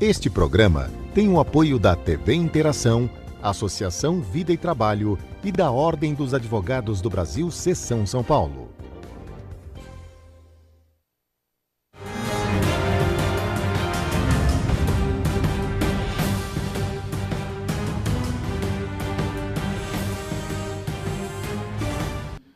Este programa tem o apoio da TV Interação, Associação Vida e Trabalho e da Ordem dos Advogados do Brasil, Seção São Paulo.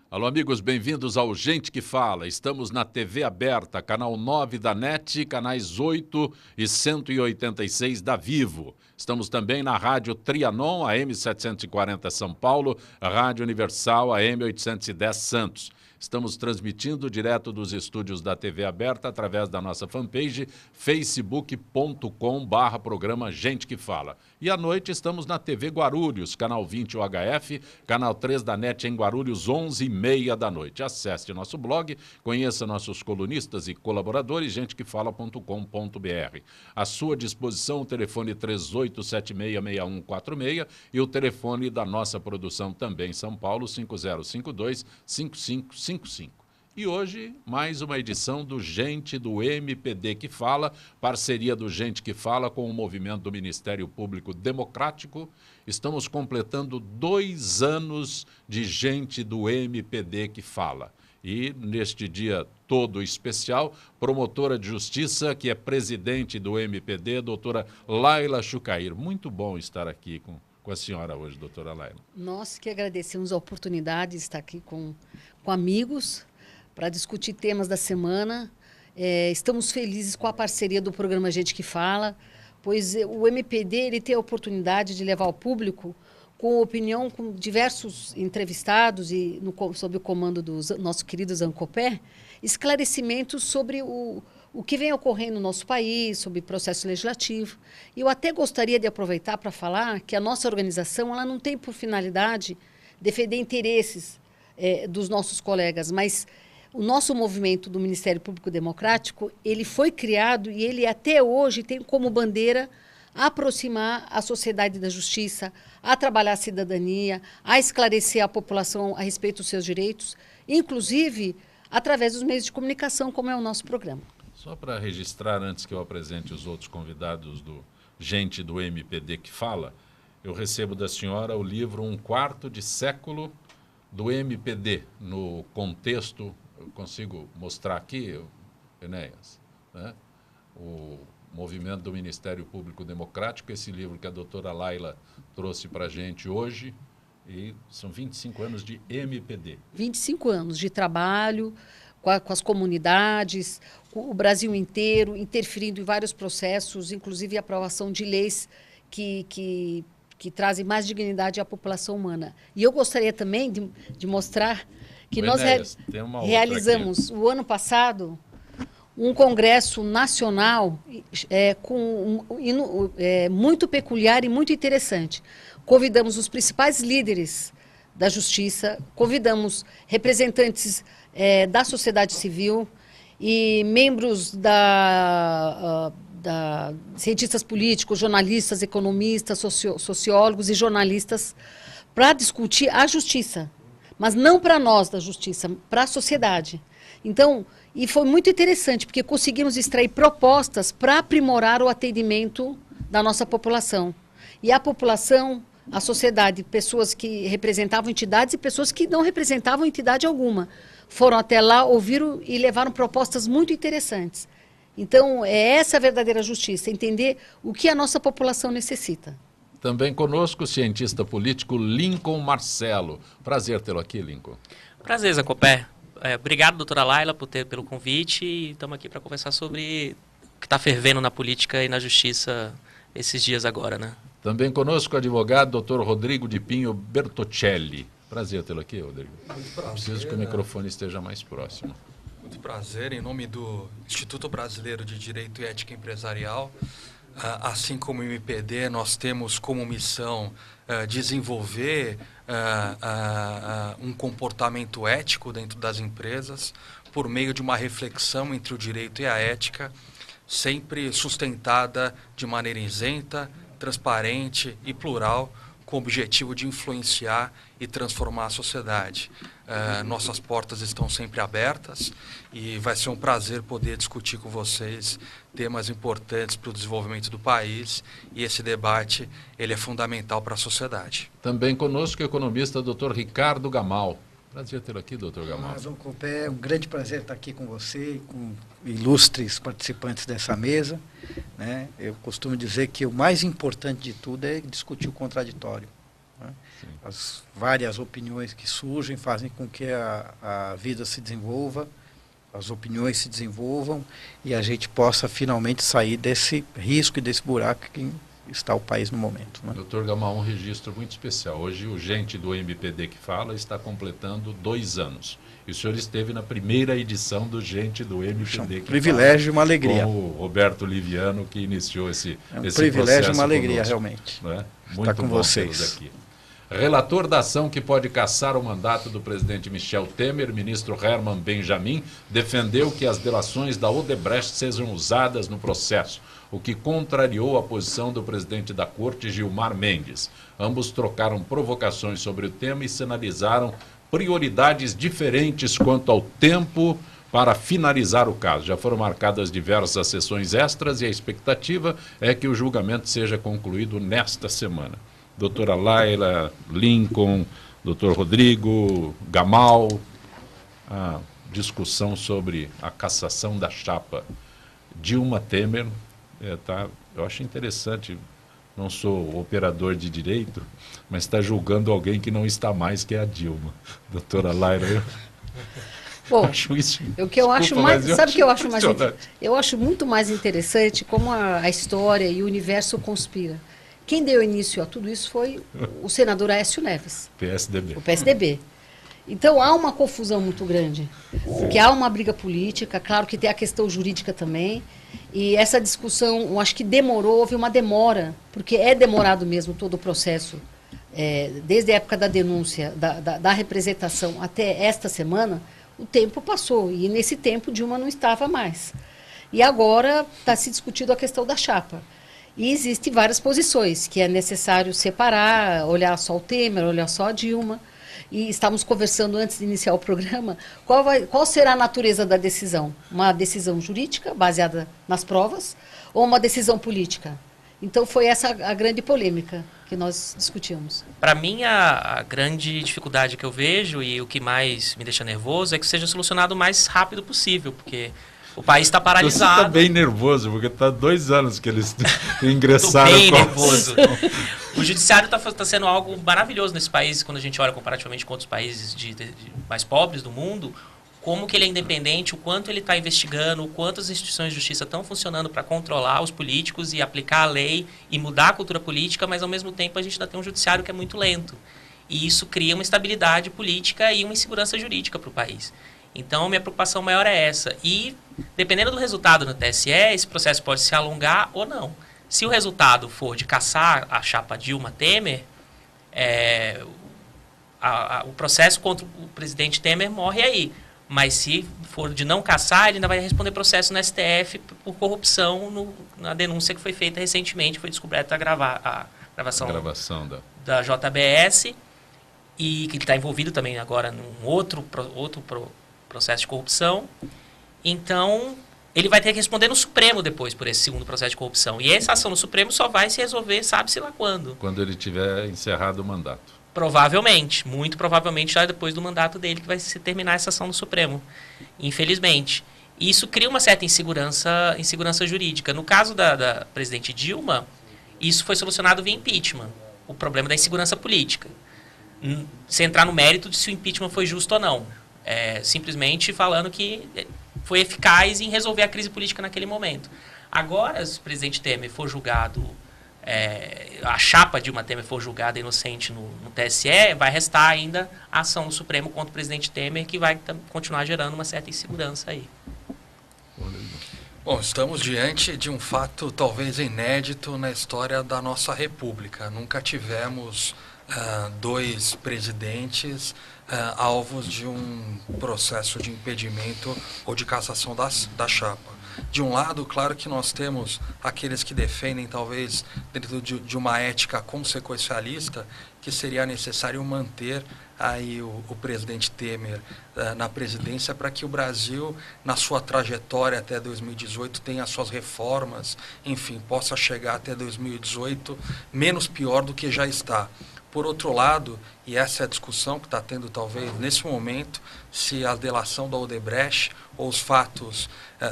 Alô, amigos, bem-vindos ao Gente que Fala. Estamos na TV aberta, canal 9 da NET, canais 8 e 186 da Vivo. Estamos também na Rádio Trianon, AM 740 São Paulo, Rádio Universal, AM 810 Santos. Estamos transmitindo direto dos estúdios da TV aberta através da nossa fanpage facebook.com/programa Gente que Fala. E à noite estamos na TV Guarulhos, canal 20 UHF, canal 3 da NET em Guarulhos, 11h30 da noite. Acesse nosso blog, conheça nossos colunistas e colaboradores, gentequefala.com.br. À sua disposição o telefone 38766146 e o telefone da nossa produção também São Paulo, 5052-5555. E hoje, mais uma edição do Gente do MPD que Fala, parceria do Gente que Fala com o movimento do Ministério Público Democrático. Estamos completando 2 anos de Gente do MPD que Fala. E, neste dia todo especial, promotora de justiça, que é presidente do MPD, doutora Laila Chucair. Muito bom estar aqui com a senhora hoje, doutora Laila. Nós que agradecemos a oportunidade de estar aqui com amigos para discutir temas da semana. Estamos felizes com a parceria do programa Gente que Fala, pois o MPD ele tem a oportunidade de levar ao público, com opinião com diversos entrevistados e sob o comando do nosso querido Zancopé, esclarecimentos sobre o que vem ocorrendo no nosso país, sobre processo legislativo. E eu até gostaria de aproveitar para falar que a nossa organização ela não tem por finalidade defender interesses dos nossos colegas, mas o nosso movimento do Ministério Público Democrático, ele foi criado e ele até hoje tem como bandeira aproximar a sociedade da justiça, a trabalhar a cidadania, a esclarecer a população a respeito dos seus direitos, inclusive através dos meios de comunicação, como é o nosso programa. Só para registrar, antes que eu apresente os outros convidados do Gente do MPD que Fala, eu recebo da senhora o livro Um Quarto de Século do MPD, no contexto, eu consigo mostrar aqui, Enéas, né? O movimento do Ministério Público Democrático, esse livro que a doutora Laila trouxe para a gente hoje, e são 25 anos de MPD. 25 anos de trabalho com as comunidades, com o Brasil inteiro, interferindo em vários processos, inclusive a aprovação de leis que trazem mais dignidade à população humana. E eu gostaria também de mostrar que nós realizamos, o ano passado, um congresso nacional muito peculiar e muito interessante. Convidamos os principais líderes da justiça, convidamos representantes da sociedade civil e membros cientistas políticos, jornalistas, economistas, sociólogos e jornalistas para discutir a justiça, mas não para nós da justiça, para a sociedade. Então, e foi muito interessante, porque conseguimos extrair propostas para aprimorar o atendimento da nossa população. E a população, a sociedade, pessoas que representavam entidades e pessoas que não representavam entidade alguma, foram até lá, ouviram e levaram propostas muito interessantes. Então, é essa a verdadeira justiça, entender o que a nossa população necessita. Também conosco o cientista político Lincoln Marcelo. Prazer tê-lo aqui, Lincoln. Prazer, Zancopé. Obrigado, doutora Laila, pelo convite, e estamos aqui para conversar sobre o que está fervendo na política e na justiça esses dias agora, né? Também conosco o advogado doutor Rodrigo de Pinho Bertocelli. Prazer tê-lo aqui, Rodrigo. Muito prazer. Preciso que o microfone esteja mais próximo. Muito prazer. Em nome do Instituto Brasileiro de Direito e Ética Empresarial, assim como o MPD, nós temos como missão desenvolver um comportamento ético dentro das empresas por meio de uma reflexão entre o direito e a ética, sempre sustentada de maneira isenta, transparente e plural, com com o objetivo de influenciar e transformar a sociedade. Nossas portas estão sempre abertas e vai ser um prazer poder discutir com vocês temas importantes para o desenvolvimento do país, e esse debate ele é fundamental para a sociedade. Também conosco o economista Dr. Ricardo Gamal. Prazer tê-lo aqui, doutor Gamal. Amazon Copé, é um grande prazer estar aqui com você e com ilustres participantes dessa mesa, né? Eu costumo dizer que o mais importante de tudo é discutir o contraditório, né? As várias opiniões que surgem fazem com que a vida se desenvolva, as opiniões se desenvolvam e a gente possa finalmente sair desse risco e desse buraco que está o país no momento, né? Doutor Gamal, um registro muito especial. Hoje o Gente do MPD que Fala está completando 2 anos. E o senhor esteve na primeira edição do Gente do MPD que privilégio e uma alegria. Com o Roberto Liviano, que iniciou esse privilégio e uma alegria, conosco, realmente. Não é? Muito estar com bom vocês. tê-los aqui. Relator da ação que pode cassar o mandato do presidente Michel Temer, ministro Herman Benjamin, defendeu que as delações da Odebrecht sejam usadas no processo, o que contrariou a posição do presidente da corte, Gilmar Mendes. Ambos trocaram provocações sobre o tema e sinalizaram prioridades diferentes quanto ao tempo para finalizar o caso. Já foram marcadas diversas sessões extras e a expectativa é que o julgamento seja concluído nesta semana. Doutora Laila, Lincoln, doutor Rodrigo, Gamal, a discussão sobre a cassação da chapa Dilma Temer, eu acho interessante, não sou operador de direito, mas está julgando alguém que não está mais, que é a Dilma. Doutora Laila, Bom, acho isso. O que eu acho mais, sabe o que eu acho mais impressionante. Eu acho muito mais interessante como a história e o universo conspira. Quem deu início a tudo isso foi o senador Aécio Neves, PSDB. o PSDB. Então há uma confusão muito grande, porque há uma briga política, claro que tem a questão jurídica também, e essa discussão, eu acho que demorou, houve uma demora, porque é demorado mesmo todo o processo, desde a época da denúncia, da representação até esta semana, o tempo passou, e nesse tempo Dilma não estava mais. E agora está se discutindo a questão da chapa. E existem várias posições, que é necessário separar, olhar só o Temer, olhar só a Dilma. E estávamos conversando antes de iniciar o programa, qual será a natureza da decisão? Uma decisão jurídica, baseada nas provas, ou uma decisão política? Então foi essa a grande polêmica que nós discutimos. Para mim, a grande dificuldade que eu vejo e o que mais me deixa nervoso é que seja solucionado o mais rápido possível, porque o país está paralisado. Você está bem nervoso, porque está 2 anos que eles ingressaram. Estou bem nervoso. O judiciário está sendo algo maravilhoso nesse país, quando a gente olha comparativamente com outros países mais pobres do mundo, como que ele é independente, o quanto ele está investigando, o quanto as instituições de justiça estão funcionando para controlar os políticos e aplicar a lei e mudar a cultura política, mas ao mesmo tempo a gente ainda tem um judiciário que é muito lento. E isso cria uma estabilidade política e uma insegurança jurídica para o país. Então, minha preocupação maior é essa. E, dependendo do resultado no TSE, esse processo pode se alongar ou não. Se o resultado for de cassar a chapa Dilma-Temer, o processo contra o presidente Temer morre aí. Mas se for de não cassar, ele ainda vai responder processo no STF por corrupção na denúncia que foi feita recentemente. Foi descoberta a gravação da JBS, e que está envolvido também agora num outro processo de corrupção. Então, ele vai ter que responder no Supremo depois por esse segundo processo de corrupção. E essa ação no Supremo só vai se resolver, sabe-se lá quando. Quando ele tiver encerrado o mandato. Provavelmente, muito provavelmente já depois do mandato dele que vai se terminar essa ação no Supremo, infelizmente. E isso cria uma certa insegurança jurídica. No caso da presidente Dilma, isso foi solucionado via impeachment, o problema da insegurança política. Sem entrar no mérito de se o impeachment foi justo ou não. Simplesmente falando que foi eficaz em resolver a crise política naquele momento. Agora, se o presidente Temer for julgado, a chapa Dilma Temer for julgada inocente no TSE, vai restar ainda a ação do Supremo contra o presidente Temer, que vai continuar gerando uma certa insegurança aí. Bom, estamos diante de um fato talvez inédito na história da nossa República. Nunca tivemos 2 presidentes alvos de um processo de impedimento ou de cassação da chapa. De um lado, claro que nós temos aqueles que defendem, talvez, dentro de uma ética consequencialista, que seria necessário manter aí o presidente Temer na presidência para que o Brasil, na sua trajetória até 2018, tenha as suas reformas, enfim, possa chegar até 2018 menos pior do que já está. Por outro lado, e essa é a discussão que está tendo talvez nesse momento, se a delação da Odebrecht ou os fatos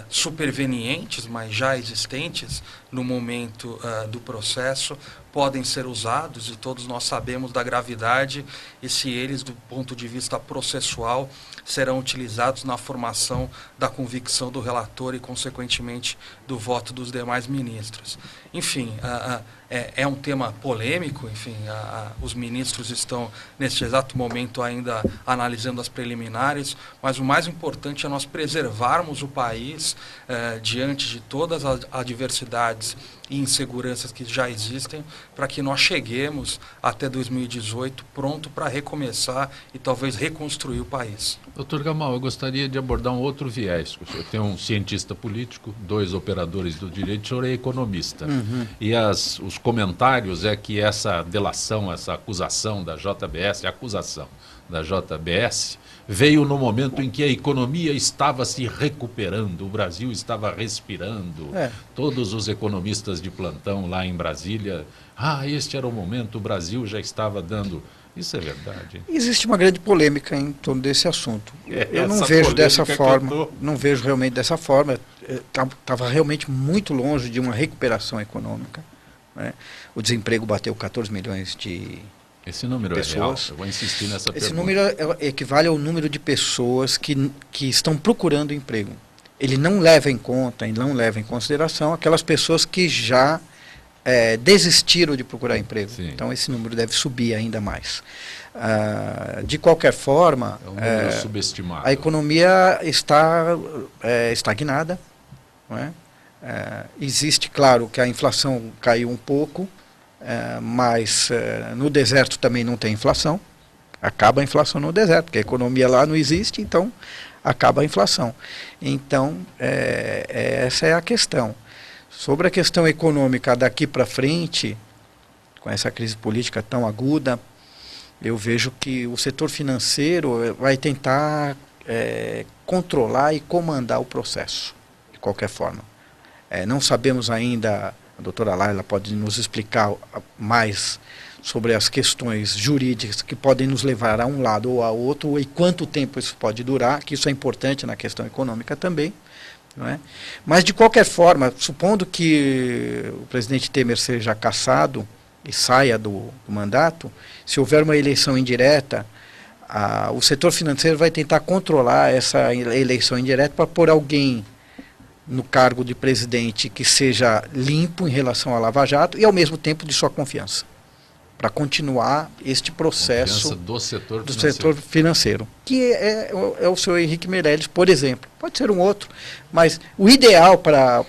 supervenientes, mas já existentes no momento do processo, podem ser usados, e todos nós sabemos da gravidade, e se eles, do ponto de vista processual, serão utilizados na formação da convicção do relator e, consequentemente, do voto dos demais ministros. Enfim, é um tema polêmico, enfim, os ministros estão, neste exato momento, ainda analisando as preliminares, mas o mais importante é nós preservarmos o país diante de todas as adversidades e inseguranças que já existem, para que nós cheguemos até 2018 pronto para recomeçar e talvez reconstruir o país. Doutor Gamal, eu gostaria de abordar um outro viés. Eu tenho um cientista político, 2 operadores do direito, o senhor é economista. E os comentários é que essa delação, essa acusação da JBS, veio no momento em que a economia estava se recuperando, o Brasil estava respirando. Todos os economistas de plantão lá em Brasília, este era o momento, o Brasil já estava dando... Isso é verdade? Existe uma grande polêmica em torno desse assunto. Eu não vejo dessa forma, não vejo realmente dessa forma. Estava realmente muito longe de uma recuperação econômica, né? O desemprego bateu 14 milhões de Esse número pessoas. É real? Eu vou insistir nessa pergunta. Esse número equivale ao número de pessoas que estão procurando emprego. Ele não leva em conta e não leva em consideração aquelas pessoas que já desistiram de procurar emprego. Sim. Então esse número deve subir ainda mais. De qualquer forma, é um número subestimado. A economia está estagnada, não é? Existe, claro, que a inflação caiu um pouco, mas no deserto também não tem inflação. Acaba a inflação no deserto, porque a economia lá não existe, então acaba a inflação. Então, essa é a questão. Sobre a questão econômica daqui para frente, com essa crise política tão aguda, eu vejo que o setor financeiro vai tentar controlar e comandar o processo, de qualquer forma. Não sabemos ainda, a doutora Laila pode nos explicar mais sobre as questões jurídicas que podem nos levar a um lado ou a outro, e quanto tempo isso pode durar, que isso é importante na questão econômica também. Não é? Mas, de qualquer forma, supondo que o presidente Temer seja cassado e saia do mandato, se houver uma eleição indireta, o setor financeiro vai tentar controlar essa eleição indireta para pôr alguém no cargo de presidente que seja limpo em relação à Lava Jato e, ao mesmo tempo, de sua confiança, para continuar este processo do setor financeiro, que é o senhor Henrique Meirelles, por exemplo. Pode ser um outro, mas o ideal para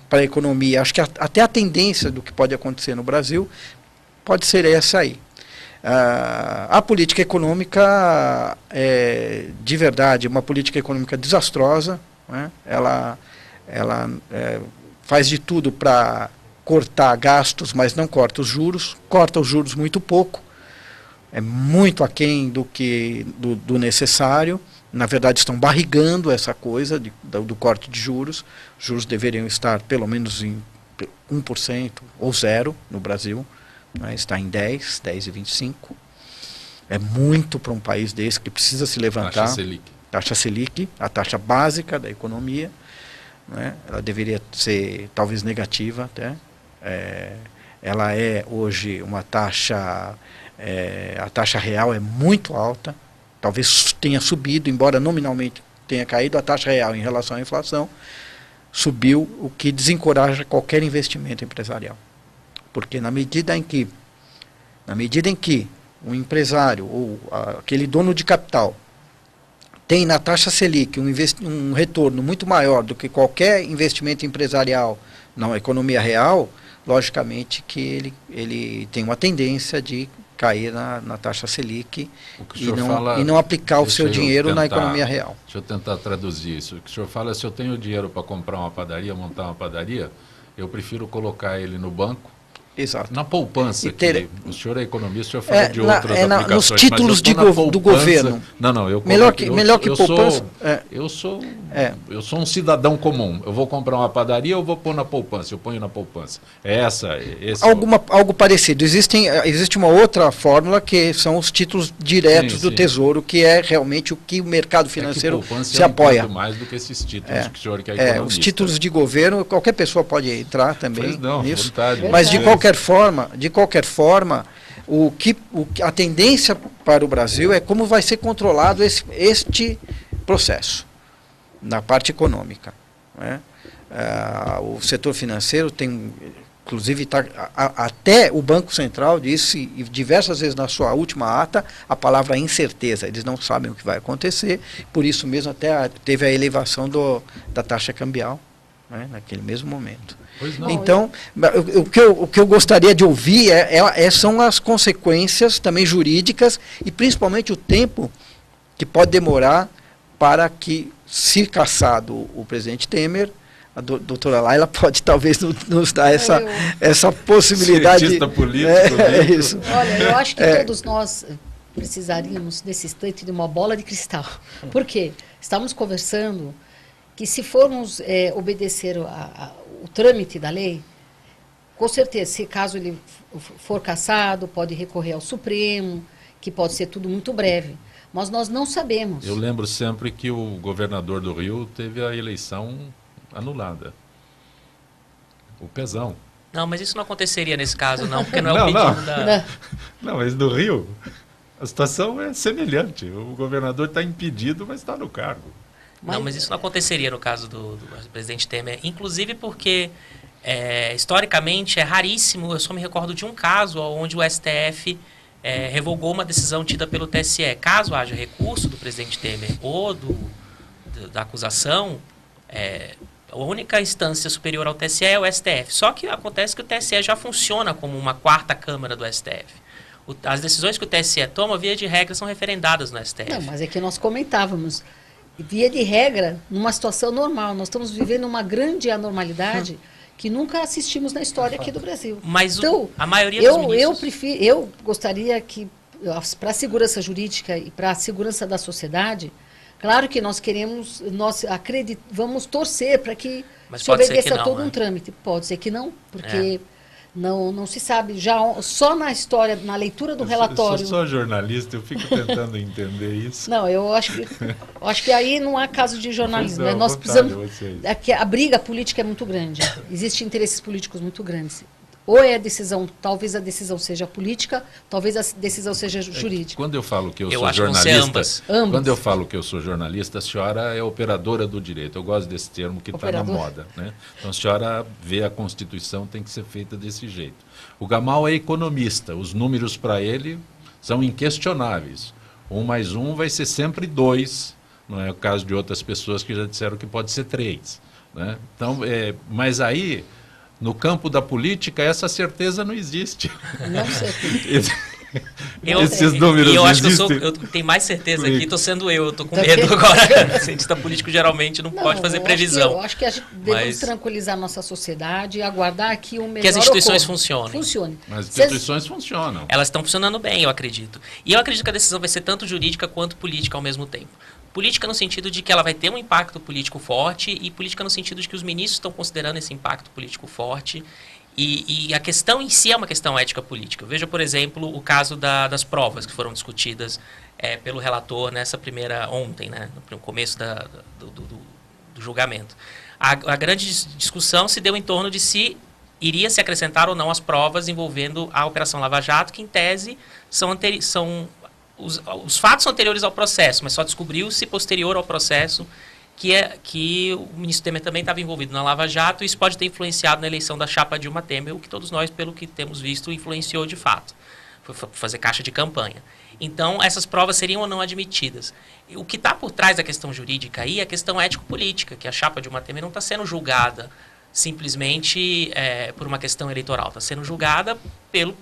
a economia, acho que até a tendência do que pode acontecer no Brasil, pode ser essa aí. A política econômica é, de verdade, uma política econômica desastrosa, né? Ela faz de tudo para cortar gastos, mas não corta os juros muito pouco, é muito aquém do necessário. Na verdade, estão barrigando essa coisa do corte de juros. Os juros deveriam estar pelo menos em 1% ou 0% no Brasil, né? Está em 10,25%. É muito para um país desse que precisa se levantar. Taxa Selic, a taxa básica da economia, né? Ela deveria ser talvez negativa até. Ela é hoje uma taxa, a taxa real é muito alta, talvez tenha subido, embora nominalmente tenha caído, a taxa real em relação à inflação subiu, o que desencoraja qualquer investimento empresarial. Porque na medida em que um empresário ou aquele dono de capital tem na taxa Selic um retorno muito maior do que qualquer investimento empresarial na economia real, logicamente que ele tem uma tendência de cair na taxa Selic O que o e senhor não, fala, e não aplicar o deixa seu eu dinheiro na tentar- economia real. Deixa eu tentar traduzir isso. O que o senhor fala é, se eu tenho dinheiro para comprar uma padaria, montar uma padaria, eu prefiro colocar ele no banco, Exato. na poupança. E ter- O senhor é economista, o senhor fala de outras nos aplicações. mas títulos eu tô na do poupança. governo. Não, eu Melhor eu que eu poupança. Sou, É. eu sou É. eu sou um cidadão comum. Eu vou comprar uma padaria, eu vou pôr na poupança. Eu ponho na poupança. Esse Algo parecido. Existe uma outra fórmula que são os títulos diretos Sim, do sim. Tesouro, que é realmente o que o mercado financeiro se apoia. Eu entendo mais do que esses títulos que o senhor que é Os economista. títulos de governo, qualquer pessoa pode entrar também Pois não, nisso. vontade. Mas de Vocês- qualquer forma, a tendência para o Brasil é como vai ser controlado este processo na parte econômica, né? O setor financeiro tem, inclusive, até o Banco Central disse diversas vezes na sua última ata a palavra incerteza. Eles não sabem o que vai acontecer, por isso mesmo até teve a elevação da taxa cambial, né, naquele mesmo momento. Pois não. Então, o que eu gostaria de ouvir são as consequências também jurídicas e principalmente o tempo que pode demorar para que, se cassado o presidente Temer, a doutora Laila pode talvez nos dar essa possibilidade. Cientista político, É mesmo. isso. Olha, eu acho que todos nós precisaríamos, nesse instante, de uma bola de cristal. Por quê? Estávamos conversando que, se formos obedecer o trâmite da lei, com certeza, se caso ele for cassado, pode recorrer ao Supremo, que pode ser tudo muito breve. Mas nós não sabemos. Eu lembro sempre que o governador do Rio teve a eleição anulada. O Pezão. Não, mas isso não aconteceria nesse caso, não, porque não é Não, o pedido não. da... Não, mas no Rio, a situação é semelhante. O governador está impedido, mas está no cargo. Não, mas isso não aconteceria no caso do presidente Temer, inclusive porque, historicamente, é raríssimo, eu só me recordo de um caso onde o STF revogou uma decisão tida pelo TSE. Caso haja recurso do presidente Temer ou da acusação, a única instância superior ao TSE é o STF. Só que acontece que o TSE já funciona como uma quarta câmara do STF. As decisões que o TSE toma, via de regra, são referendadas no STF. Não, mas é que nós comentávamos. Via de regra, numa situação normal. Nós estamos vivendo uma grande anormalidade que nunca assistimos na história aqui do Brasil. Mas então, a maioria dos ministros... eu gostaria que, para a segurança jurídica e para a segurança da sociedade, claro que nós queremos, vamos torcer para que se obedeça a todo um trâmite. Pode ser que não, porque não se sabe. Já só na história, na leitura do relatório... Eu sou jornalista, eu fico tentando entender isso. Não, eu acho que aí não há caso de jornalismo. Não, nós vontade, precisamos... a briga política é muito grande. Existem interesses políticos muito grandes. Ou é a decisão, talvez a decisão seja política, talvez a decisão seja jurídica. Quando eu falo que eu sou acho que vão ser jornalista, ambas. quando eu falo que eu sou jornalista, a senhora é operadora do direito. Eu gosto desse termo que está na moda, né? Então a senhora vê a Constituição tem que ser feita desse jeito. O Gamal é economista, os números para ele são inquestionáveis. 1 mais 1 vai ser sempre 2, não é o caso de outras pessoas que já disseram que pode ser 3, né? Então, mas aí no campo da política, essa certeza não existe. Não sei. Esses números eu acho existem. que eu tenho mais certeza aqui, estou sendo eu estou com medo agora. Cientista político geralmente não pode fazer previsão. Eu acho que a gente devemos tranquilizar a nossa sociedade e aguardar que o melhor que as instituições funcionem. Mas as instituições funcionam. Elas estão funcionando bem, eu acredito. E eu acredito que a decisão vai ser tanto jurídica quanto política ao mesmo tempo. Política no sentido de que ela vai ter um impacto político forte e política no sentido de que os ministros estão considerando esse impacto político forte e a questão em si é uma questão ética política. Veja, por exemplo, o caso das provas que foram discutidas pelo relator ontem, né, no começo do julgamento. A grande discussão se deu em torno de se iria se acrescentar ou não as provas envolvendo a Operação Lava Jato, que em tese são os fatos anteriores ao processo, mas só descobriu-se posterior ao processo que o ministro Temer também estava envolvido na Lava Jato e isso pode ter influenciado na eleição da chapa Dilma Temer, o que todos nós, pelo que temos visto, influenciou de fato. Foi fazer caixa de campanha. Então, essas provas seriam ou não admitidas. O que está por trás da questão jurídica aí é a questão ético-política, que a chapa Dilma Temer não está sendo julgada simplesmente por uma questão eleitoral, está sendo julgada pelo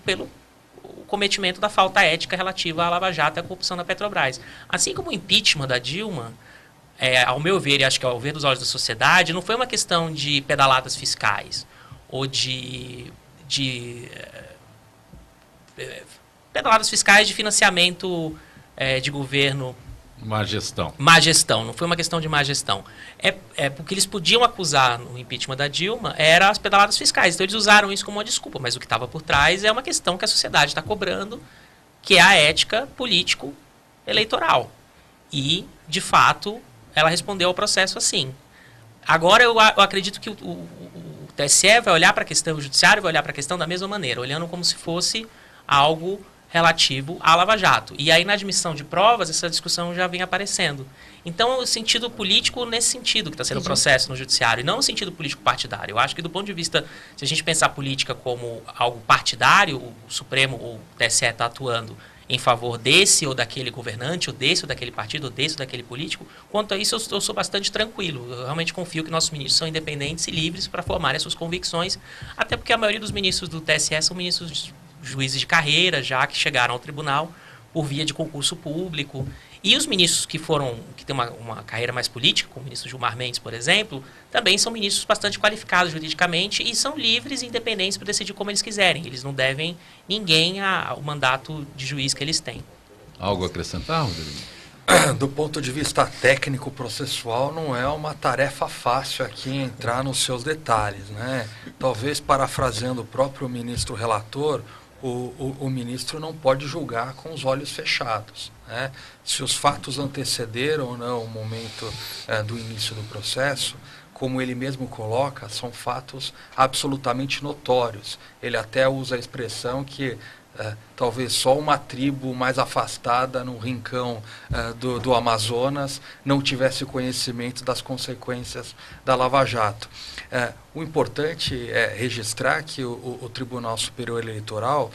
cometimento da falta ética relativa à Lava Jato e à corrupção da Petrobras. Assim como o impeachment da Dilma, ao meu ver, e acho que ao ver dos olhos da sociedade, não foi uma questão de pedaladas fiscais ou de pedaladas fiscais de financiamento de governo. Má gestão. Má gestão, não foi uma questão de má gestão. Porque eles podiam acusar no impeachment da Dilma eram as pedaladas fiscais. Então eles usaram isso como uma desculpa, mas o que estava por trás é uma questão que a sociedade está cobrando, que é a ética político-eleitoral. E, de fato, ela respondeu ao processo assim. Agora eu acredito que o TSE vai olhar para a questão, o Judiciário vai olhar para a questão da mesma maneira, olhando como se fosse algo relativo à Lava Jato. E aí, na admissão de provas, essa discussão já vem aparecendo. Então, o sentido político nesse sentido que está sendo o processo no Judiciário, e não no sentido político partidário. Eu acho que, do ponto de vista, se a gente pensar a política como algo partidário, o Supremo, o TSE está atuando em favor desse ou daquele governante, ou desse ou daquele partido, ou desse ou daquele político. Quanto a isso, eu sou bastante tranquilo. Eu realmente confio que nossos ministros são independentes e livres para formarem as suas convicções, até porque a maioria dos ministros do TSE são ministros juízes de carreira, já que chegaram ao tribunal por via de concurso público. E os ministros que têm uma carreira mais política, como o ministro Gilmar Mendes, por exemplo, também são ministros bastante qualificados juridicamente e são livres e independentes para decidir como eles quiserem. Eles não devem ninguém ao mandato de juiz que eles têm. Algo a acrescentar, Rodrigo? Do ponto de vista técnico processual, não é uma tarefa fácil aqui entrar nos seus detalhes, né? Talvez, parafraseando o próprio ministro relator, o ministro não pode julgar com os olhos fechados, né? Se os fatos antecederam ou não o momento do início do processo, como ele mesmo coloca, são fatos absolutamente notórios. Ele até usa a expressão que talvez só uma tribo mais afastada no rincão do Amazonas não tivesse conhecimento das consequências da Lava Jato. O importante é registrar que o Tribunal Superior Eleitoral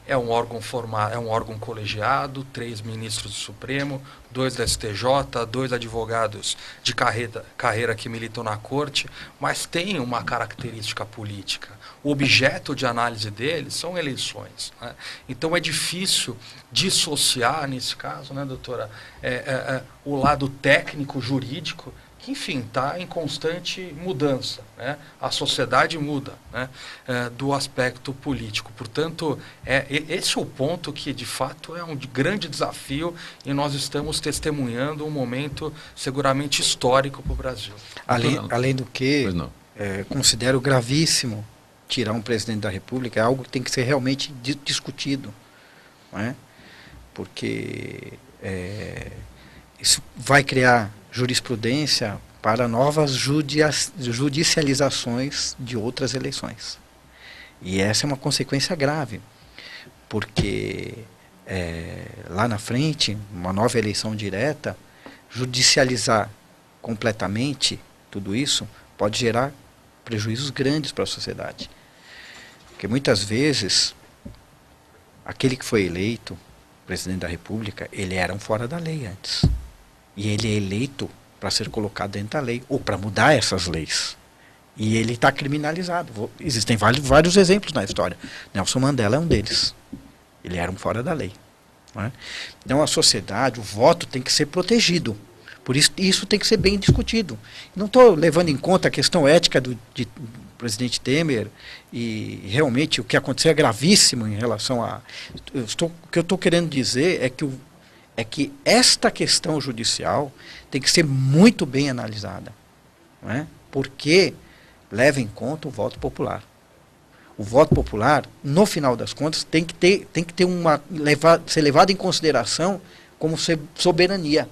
é um órgão colegiado, 3 ministros do Supremo, 2 da STJ, 2 advogados de carreira que militam na corte, mas tem uma característica política. O objeto de análise deles são eleições, né? Então é difícil dissociar, nesse caso, né, doutora, o lado técnico, jurídico, que, enfim, está em constante mudança, né? A sociedade muda, né? Do aspecto político. Portanto, esse é o ponto que, de fato, é um grande desafio e nós estamos testemunhando um momento seguramente histórico para o Brasil. Além do que, considero gravíssimo tirar um presidente da República, é algo que tem que ser realmente discutido, não é? Porque isso vai criar jurisprudência para novas judicializações de outras eleições. E essa é uma consequência grave, porque lá na frente, uma nova eleição direta, judicializar completamente tudo isso pode gerar prejuízos grandes para a sociedade. Porque muitas vezes, aquele que foi eleito presidente da República, ele era um fora da lei antes. E ele é eleito para ser colocado dentro da lei, ou para mudar essas leis. E ele está criminalizado. Existem vários exemplos na história. Nelson Mandela é um deles. Ele era um fora da lei. Não é? Então a sociedade, o voto tem que ser protegido. Por isso tem que ser bem discutido. Não estou levando em conta a questão ética do presidente Temer, e realmente o que aconteceu é gravíssimo em relação a... O que eu estou querendo dizer é que esta questão judicial tem que ser muito bem analisada, não é? Porque leva em conta o voto popular. O voto popular, no final das contas, tem que ter ser levado em consideração como soberania,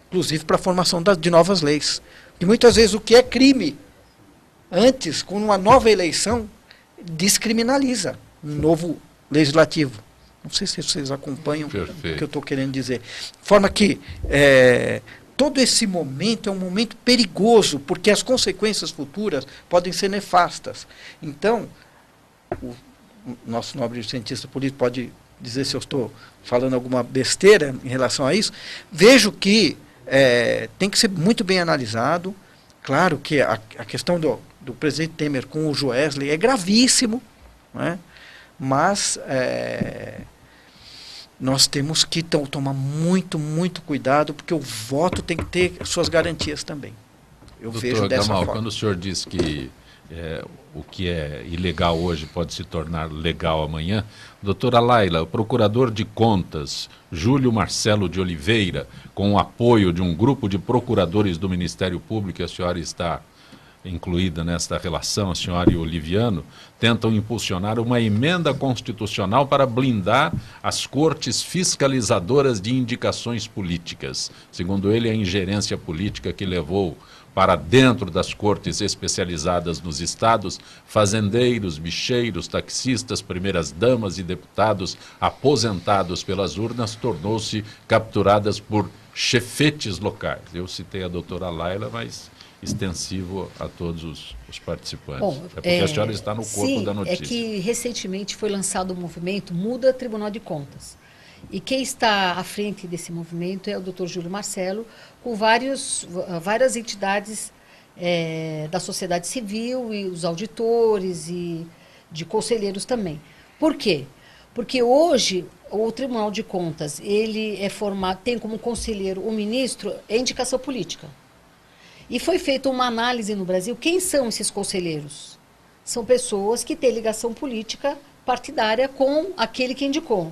inclusive para a formação de novas leis. E muitas vezes o que é crime antes, com uma nova eleição, descriminaliza um novo legislativo. Não sei se vocês acompanham o que eu estou querendo dizer. De forma que todo esse momento é um momento perigoso, porque as consequências futuras podem ser nefastas. Então, o nosso nobre cientista político pode dizer se eu estou falando alguma besteira em relação a isso. Vejo que tem que ser muito bem analisado. Claro que a questão do presidente Temer com o Joesley é gravíssimo, não é? Mas nós temos que tomar muito, muito cuidado, porque o voto tem que ter suas garantias também. Eu vejo dessa Gamal, forma. quando o senhor diz que o que é ilegal hoje pode se tornar legal amanhã, doutora Laila, o procurador de contas, Júlio Marcelo de Oliveira, com o apoio de um grupo de procuradores do Ministério Público, a senhora está incluída nesta relação, a senhora e o Liviano, tentam impulsionar uma emenda constitucional para blindar as cortes fiscalizadoras de indicações políticas. Segundo ele, a ingerência política que levou para dentro das cortes especializadas nos estados, fazendeiros, bicheiros, taxistas, primeiras-damas e deputados aposentados pelas urnas, tornou-se capturadas por chefetes locais. Eu citei a doutora Laila, mas extensivo a todos os participantes. Bom, porque a senhora está no corpo da notícia. É que recentemente foi lançado o movimento Muda Tribunal de Contas. E quem está à frente desse movimento é o Dr. Júlio Marcelo, com várias entidades da sociedade civil e os auditores e de conselheiros também. Por quê? Porque hoje o Tribunal de Contas ele é formado, tem como conselheiro o ministro, é indicação política. E foi feita uma análise no Brasil. Quem são esses conselheiros? São pessoas que têm ligação política partidária com aquele que indicou.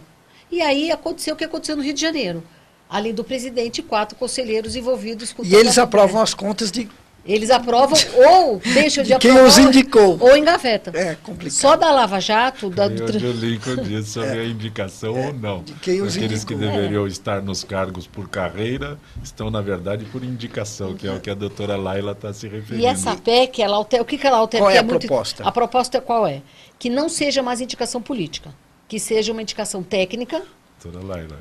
E aí aconteceu o que aconteceu no Rio de Janeiro. Além do presidente, 4 conselheiros envolvidos com... E eles aprovam as contas de... Eles aprovam ou deixam de quem aprovar os indicou. ou engaveta. É complicado. Só da Lava Jato... O Lincoln disse sobre a indicação ou não. De quem os Aqueles que indicou. deveriam estar nos cargos por carreira estão, na verdade, por indicação, que é o que a doutora Laila está se referindo. E essa PEC, ela altera, o que ela altera? Qual é a muito, proposta? A proposta qual é? Que não seja mais indicação política, que seja uma indicação técnica. Doutora Laila,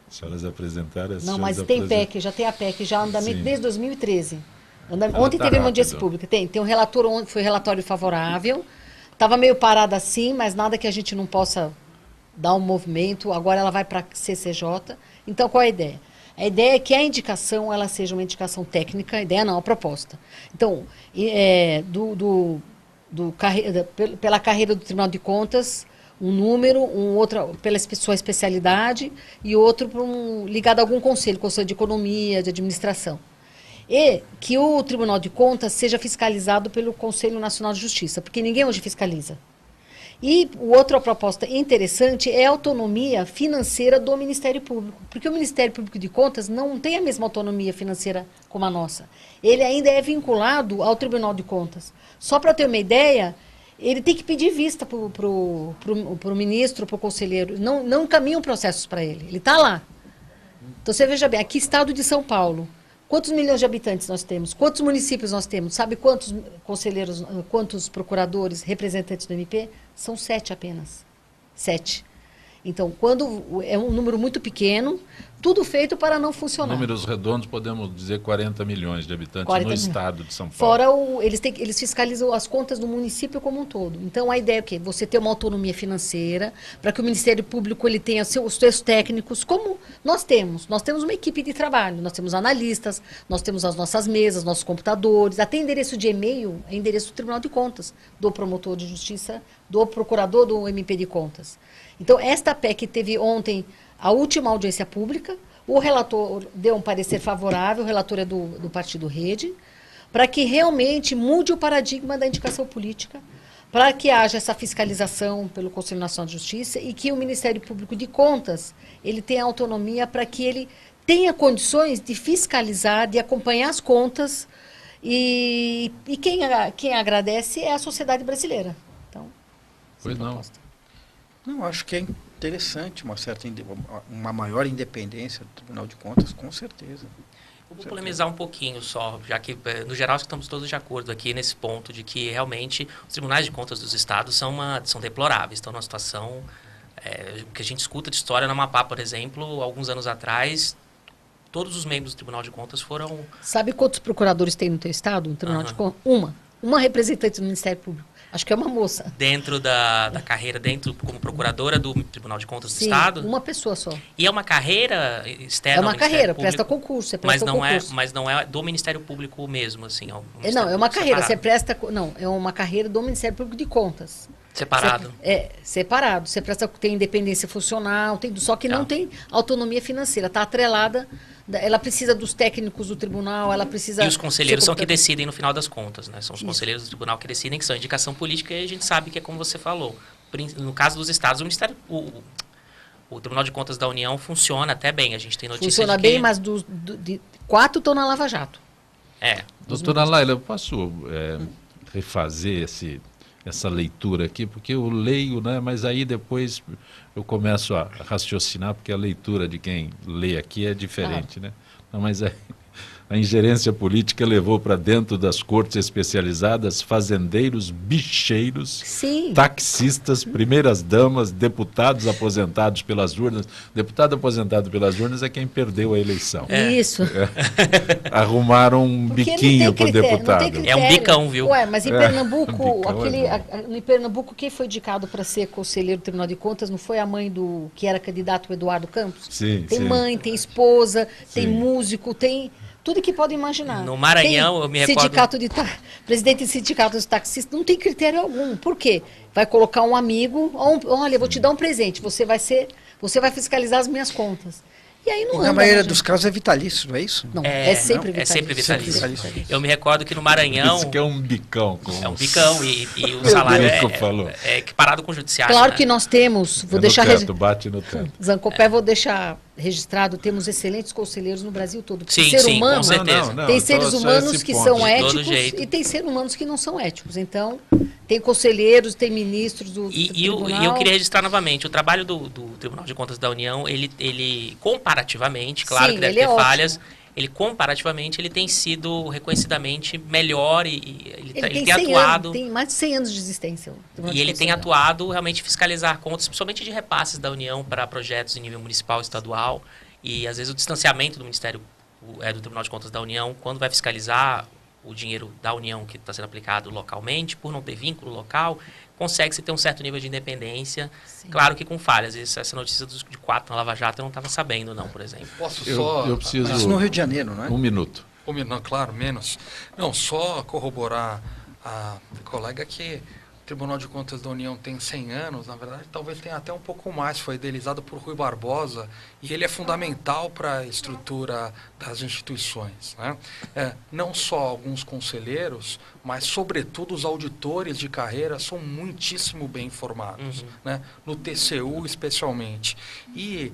as senhoras apresentaram... Não, mas tem PEC, já tem a PEC, já andamento Sim. desde 2013. Ontem tá teve uma rápido. audiência pública. Tem um relator ontem, foi relatório favorável. Estava meio parada assim, mas nada que a gente não possa dar um movimento. Agora ela vai para a CCJ. Então, qual é a ideia? A ideia é que a indicação ela seja uma indicação técnica, a ideia não, a proposta. Então, pela carreira do Tribunal de Contas, um número, um outro pela sua especialidade e outro ligado a algum conselho de economia, de administração. E que o Tribunal de Contas seja fiscalizado pelo Conselho Nacional de Justiça, porque ninguém hoje fiscaliza. E outra proposta interessante é a autonomia financeira do Ministério Público, porque o Ministério Público de Contas não tem a mesma autonomia financeira como a nossa. Ele ainda é vinculado ao Tribunal de Contas. Só para ter uma ideia, ele tem que pedir vista para o ministro, para o conselheiro. Não encaminham processos para ele. Ele está lá. Então, você veja bem, aqui estado de São Paulo. Quantos milhões de habitantes nós temos? Quantos municípios nós temos? Sabe quantos conselheiros, quantos procuradores, representantes do MP? São 7 apenas. 7. Então, quando é um número muito pequeno, tudo feito para não funcionar. Números redondos, podemos dizer 40 milhões de habitantes 40 no milhões. estado de São Paulo. Fora eles fiscalizam as contas do município como um todo. Então, a ideia é o quê? Você ter uma autonomia financeira, para que o Ministério Público ele tenha os seus técnicos, como nós temos. Nós temos uma equipe de trabalho, nós temos analistas, nós temos as nossas mesas, nossos computadores, até endereço de e-mail é endereço do Tribunal de Contas, do promotor de justiça, do procurador do MP de Contas. Então, esta PEC teve ontem a última audiência pública, o relator deu um parecer favorável, o relator é do Partido Rede, para que realmente mude o paradigma da indicação política, para que haja essa fiscalização pelo Conselho Nacional de Justiça e que o Ministério Público de Contas ele tenha autonomia para que ele tenha condições de fiscalizar, de acompanhar as contas e quem agradece é a sociedade brasileira. Então, Pois não. proposta. Não, acho que é interessante uma maior independência do Tribunal de Contas, com certeza. Eu vou polemizar um pouquinho só, já que, no geral, estamos todos de acordo aqui nesse ponto de que, realmente, os tribunais de contas dos estados são deploráveis. Estão numa situação que a gente escuta de história no Amapá, por exemplo, alguns anos atrás, todos os membros do Tribunal de Contas foram... Sabe quantos procuradores tem no teu estado, no Tribunal de Contas? Uma representante do Ministério Público. Acho que é uma moça. Dentro da carreira, como procuradora do Tribunal de Contas do Sim, Estado? uma pessoa só. E é uma carreira externa É ao uma Ministério carreira, Público, presta concurso, mas não concurso. mas não é do Ministério Público mesmo, assim. Não, é uma carreira, você separado. presta... Não, é uma carreira do Ministério Público de Contas. Separado. Separado. Você tem independência funcional, só que não tem autonomia financeira. Está atrelada, ela precisa dos técnicos do tribunal, ela precisa... E os conselheiros são que decidem no final das contas, né? São os conselheiros do tribunal que decidem, que são indicação política, e a gente sabe que é como você falou. No caso dos estados, o Tribunal de Contas da União funciona até bem. A gente tem notícia funciona de que... bem, mas de 4 estão na Lava Jato. Doutora Laila, eu posso refazer essa leitura aqui, porque eu leio, né, mas aí depois eu começo a raciocinar, porque a leitura de quem lê aqui é diferente, né? Não, mas a ingerência política levou para dentro das cortes especializadas fazendeiros, bicheiros, taxistas, primeiras damas, deputados aposentados pelas urnas. Deputado aposentado pelas urnas é quem perdeu a eleição. Isso. Arrumaram um biquinho para o deputado. É um bicão, viu? Ué, mas em Pernambuco, em Pernambuco, quem foi indicado para ser conselheiro do Tribunal de Contas não foi a mãe do que era candidato, o Eduardo Campos? Sim, tem mãe, tem esposa, tem Sim. músico, tem tudo que pode imaginar. No Maranhão, tem eu me recordo... presidente de sindicato dos taxistas, não tem critério algum. Por quê? Vai colocar um amigo, olha, eu vou te dar um presente, você vai fiscalizar as minhas contas. E aí não anda, na maioria dos casos é vitalício, não é isso? Não, é sempre vitalício. É sempre vitalício. Eu me recordo que no Maranhão... Isso que é um bicão. É um bicão e o salário é equiparado com o judiciário. Claro, né? que nós temos... Bate no teto. Zancopé, vou deixar registrado, temos excelentes conselheiros no Brasil todo. Sim, humano, com certeza. Tem seres humanos que são éticos jeito. E tem seres humanos que não são éticos. Então, tem conselheiros, tem ministros do tribunal. E eu queria registrar novamente, o trabalho do Tribunal de Contas da União, ele comparativamente, claro que deve ter falhas, ele tem sido reconhecidamente melhor e ele tem atuado... Tem mais de 100 anos de existência. E ele tem atuado realmente fiscalizar contas, principalmente de repasses da União para projetos em nível municipal e estadual. E às vezes o distanciamento do Ministério do Tribunal de Contas da União, quando vai fiscalizar o dinheiro da União que está sendo aplicado localmente, por não ter vínculo local, consegue-se ter um certo nível de independência. Sim. Claro que com falhas. Essa notícia de 4 na Lava Jato eu não estava sabendo, não, por exemplo. Posso só... Eu preciso... Isso no Rio de Janeiro, não é? Um minuto. Não, claro, menos. Não, só corroborar a colega que o Tribunal de Contas da União tem 100 anos, na verdade, talvez tenha até um pouco mais, foi idealizado por Rui Barbosa, e ele é fundamental para a estrutura das instituições, né? Não só alguns conselheiros, mas, sobretudo, os auditores de carreira são muitíssimo bem informados, né? No TCU, especialmente. E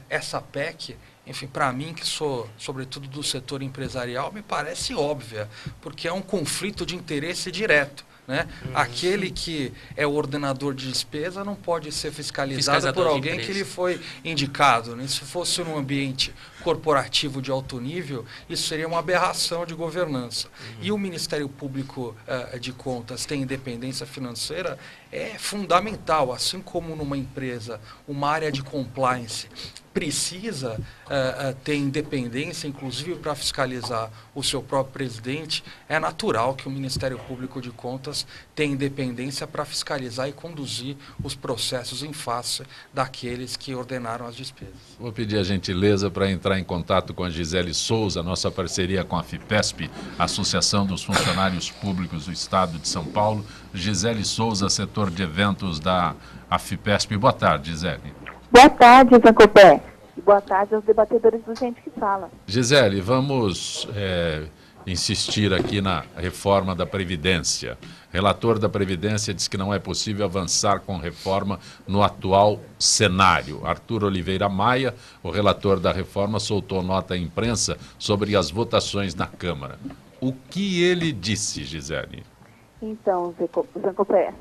essa PEC... Enfim, para mim, que sou, sobretudo, do setor empresarial, me parece óbvia, porque é um conflito de interesse direto, né? Aquele que é o ordenador de despesa não pode ser fiscalizado por alguém que lhe foi indicado, né? Se fosse num ambiente corporativo de alto nível, isso seria uma aberração de governança. E o Ministério Público de Contas tem independência financeira, é fundamental, assim como numa empresa, uma área de compliance precisa ter independência, inclusive para fiscalizar o seu próprio presidente, é natural que o Ministério Público de Contas tenha independência para fiscalizar e conduzir os processos em face daqueles que ordenaram as despesas. Vou pedir a gentileza para entrar em contato com a Gisele Souza, nossa parceria com a FIPESP, Associação dos Funcionários Públicos do Estado de São Paulo. Gisele Souza, setor de eventos da FIPESP. Boa tarde, Gisele. Boa tarde, Zancopé. E boa tarde aos debatedores do Gente que Fala. Gisele, vamos insistir aqui na reforma da Previdência. Relator da Previdência diz que não é possível avançar com reforma no atual cenário. Arthur Oliveira Maia, o relator da reforma, soltou nota à imprensa sobre as votações na Câmara. O que ele disse, Gisele? Então, Zancopé,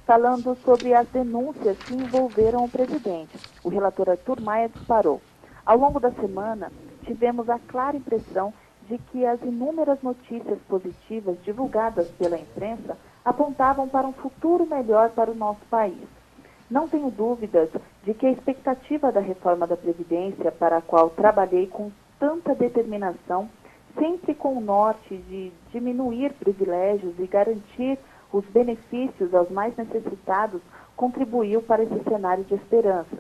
falando sobre as denúncias que envolveram o presidente, o relator Arthur Maia disparou. Ao longo da semana, tivemos a clara impressão de que as inúmeras notícias positivas divulgadas pela imprensa apontavam para um futuro melhor para o nosso país. Não tenho dúvidas de que a expectativa da reforma da Previdência, para a qual trabalhei com tanta determinação, sempre com o norte de diminuir privilégios e garantir os benefícios aos mais necessitados, contribuiu para esse cenário de esperança.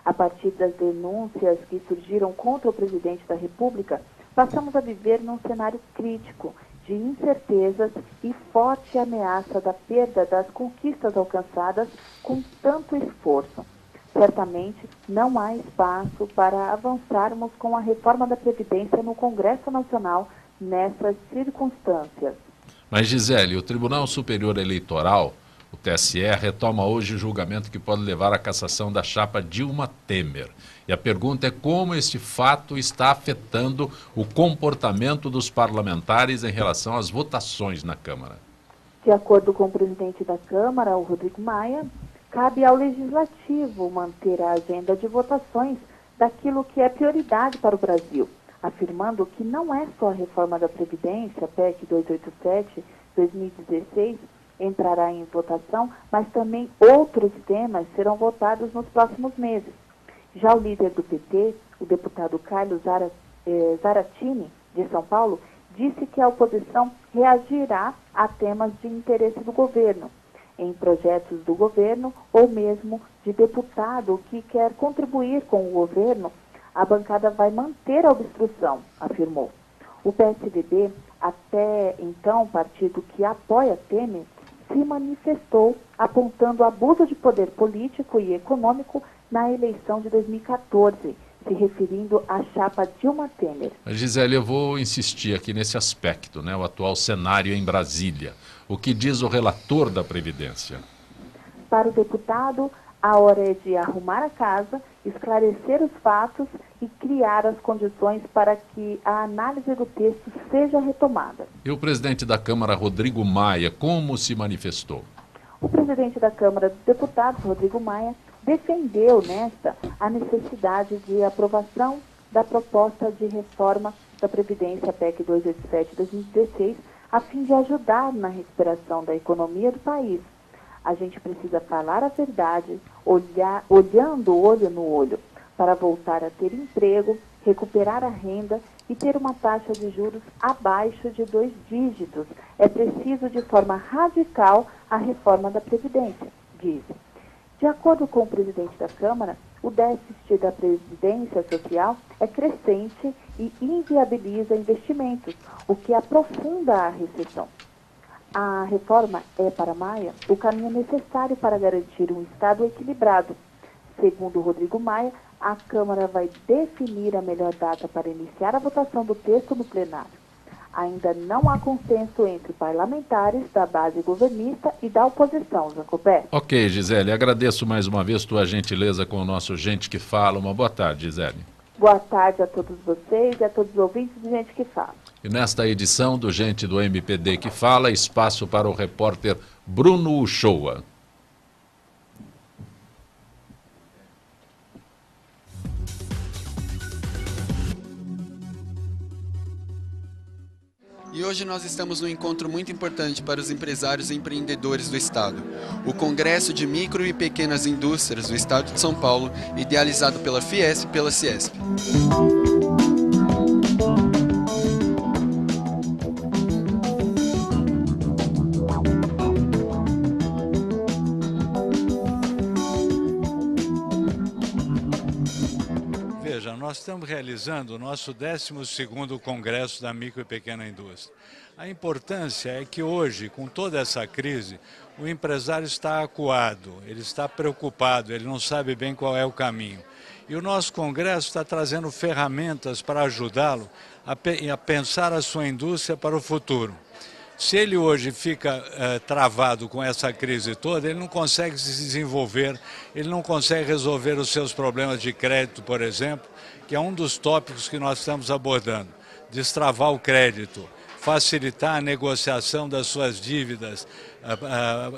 A partir das denúncias que surgiram contra o presidente da República, passamos a viver num cenário crítico, de incertezas e forte ameaça da perda das conquistas alcançadas com tanto esforço. Certamente não há espaço para avançarmos com a reforma da Previdência no Congresso Nacional nessas circunstâncias. Mas, Gisele, o Tribunal Superior Eleitoral, o TSE, retoma hoje o julgamento que pode levar à cassação da chapa Dilma Temer. E a pergunta é como este fato está afetando o comportamento dos parlamentares em relação às votações na Câmara. De acordo com o presidente da Câmara, o Rodrigo Maia, cabe ao Legislativo manter a agenda de votações daquilo que é prioridade para o Brasil, afirmando que não é só a reforma da Previdência, PEC 287-2016, entrará em votação, mas também outros temas serão votados nos próximos meses. Já o líder do PT, o deputado Carlos Zaratini, de São Paulo, disse que a oposição reagirá a temas de interesse do governo, em projetos do governo ou mesmo de deputado que quer contribuir com o governo, a bancada vai manter a obstrução, afirmou. O PSDB, até então partido que apoia Temer, se manifestou apontando abuso de poder político e econômico na eleição de 2014, se referindo à chapa Dilma Temer. Gisele, eu vou insistir aqui nesse aspecto, né? O atual cenário em Brasília. O que diz o relator da Previdência? Para o deputado, a hora é de arrumar a casa, esclarecer os fatos e criar as condições para que a análise do texto seja retomada. E o presidente da Câmara, Rodrigo Maia, como se manifestou? O presidente da Câmara dos Deputados, Rodrigo Maia, defendeu nesta a necessidade de aprovação da proposta de reforma da Previdência PEC 287-2016, a fim de ajudar na recuperação da economia do país. A gente precisa falar a verdade, olhando olho no olho, para voltar a ter emprego, recuperar a renda e ter uma taxa de juros abaixo de 2 dígitos. É preciso, de forma radical, a reforma da Previdência, dizem. De acordo com o presidente da Câmara, o déficit da Previdência Social é crescente e inviabiliza investimentos, o que aprofunda a recessão. A reforma é, para Maia, o caminho necessário para garantir um Estado equilibrado. Segundo Rodrigo Maia, a Câmara vai definir a melhor data para iniciar a votação do texto no plenário. Ainda não há consenso entre parlamentares da base governista e da oposição, Zancopé. Ok, Gisele, agradeço mais uma vez tua gentileza com o nosso Gente que Fala. Uma boa tarde, Gisele. Boa tarde a todos vocês e a todos os ouvintes de Gente que Fala. E nesta edição do Gente do MPD que Fala, espaço para o repórter Bruno Uchoa. E hoje nós estamos num encontro muito importante para os empresários e empreendedores do Estado. O Congresso de Micro e Pequenas Indústrias do Estado de São Paulo, idealizado pela Fiesp e pela Ciesp. Nós estamos realizando o nosso 12º Congresso da Micro e Pequena Indústria. A importância é que hoje, com toda essa crise, o empresário está acuado, ele está preocupado, ele não sabe bem qual é o caminho. E o nosso Congresso está trazendo ferramentas para ajudá-lo a pensar a sua indústria para o futuro. Se ele hoje fica travado com essa crise toda, ele não consegue se desenvolver, ele não consegue resolver os seus problemas de crédito, por exemplo, que é um dos tópicos que nós estamos abordando. Destravar o crédito, facilitar a negociação das suas dívidas,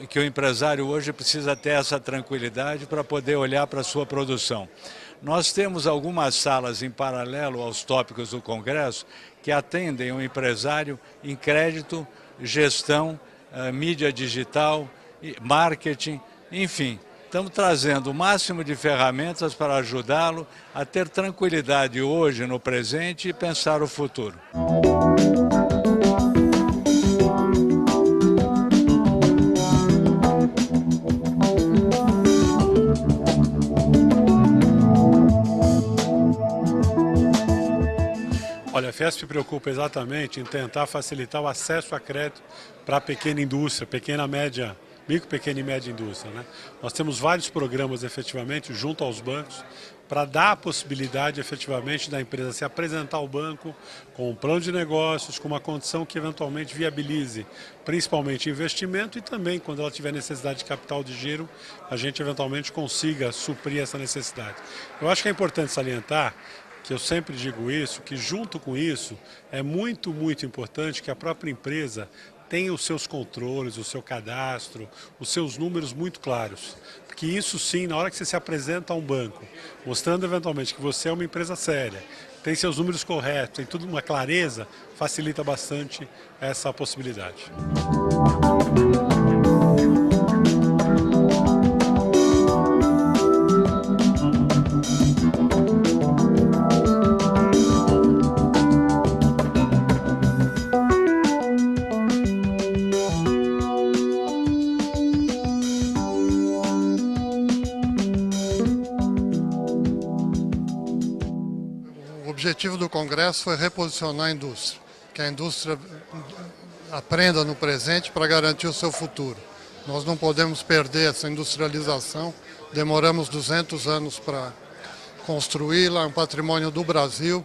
que o empresário hoje precisa ter essa tranquilidade para poder olhar para a sua produção. Nós temos algumas salas em paralelo aos tópicos do Congresso que atendem o empresário em crédito, gestão, mídia digital, marketing, enfim. Estamos trazendo o máximo de ferramentas para ajudá-lo a ter tranquilidade hoje no presente e pensar o futuro. Olha, Fiesp se preocupa exatamente em tentar facilitar o acesso a crédito para a pequena indústria, micro, pequena e média indústria, né? Nós temos vários programas efetivamente junto aos bancos para dar a possibilidade efetivamente da empresa se apresentar ao banco com um plano de negócios, com uma condição que eventualmente viabilize principalmente investimento e também, quando ela tiver necessidade de capital de giro, a gente eventualmente consiga suprir essa necessidade. Eu acho que é importante salientar, que eu sempre digo isso, que junto com isso é muito, muito importante que a própria empresa tenha os seus controles, o seu cadastro, os seus números muito claros. Porque isso sim, na hora que você se apresenta a um banco, mostrando eventualmente que você é uma empresa séria, tem seus números corretos, tem tudo uma clareza, facilita bastante essa possibilidade. O objetivo do Congresso foi reposicionar a indústria, que a indústria aprenda no presente para garantir o seu futuro. Nós não podemos perder essa industrialização, demoramos 200 anos para construí-la, é um patrimônio do Brasil